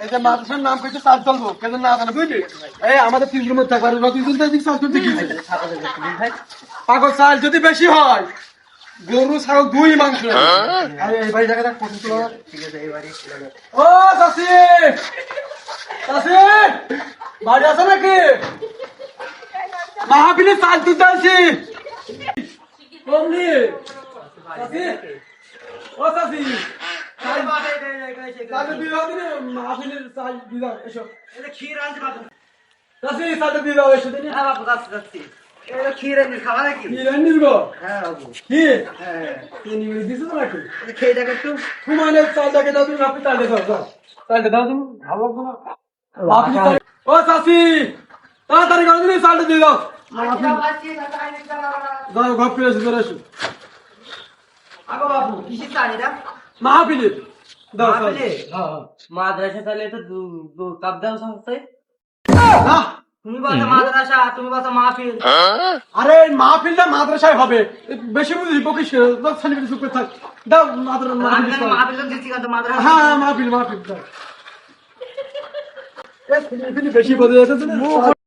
এই যে মাদ্রাসার নাম কইছে চাল চলবো কেন না জানো বুঝলি এই আমাদের 3 রুমের থাকবার না 3 জন তো চাল চলতে কি পাগল চাল যদি বেশি হয় গরু ছাগল দুই মাংস আরে এই ভাই জায়গাটা কত তো ঠিক আছে এই বাড়ি ও চাচি চাচি বাড়ি আছে নাকি মাহফিলে চাল তুলতে আসি কমলি চাচি ও চাচি চাচি বিবাহ দিনে মাহফিলের চাল বিবাহ এসো এটা ক্ষীর আনতে পারো চাচি চাল বিবাহ এসো দিনে হ্যাঁ বাবু চাচি এটা ক্ষীর এনে খাওয়া নাকি ক্ষীর এনে দিবো হ্যাঁ বাবু ক্ষীর হ্যাঁ তিনি দিছো নাকি এটা খেয়ে দেখো একটু তোমার চালটাকে দাও তুমি আপনি চালটা দাও চালটা দাও তুমি ভালো আপনি ও চাচি তাড়াতাড়ি করে দিন চালটা দিয়ে দাও দাও ঘর ফিরে এসে ধরে এসো আগো বাবু কিসের চাল এটা মাহফিলের দাও মাহফিলে হ্যাঁ মাদ্রাসা চালে তো কাপ দাও সস্তায় না তুমি বলছো মাদ্রাসা তুমি বলছো মাহফিল আরে মাহফিলটা মাদ্রাসায় হবে বেশি বুঝি বকিস ছেলে চুপ করে থাক দাও মাহফিল দিচ্ছি কত মাদ্রাসা হ্যাঁ মাহফিল দাও বেশি বোঝা যাচ্ছে না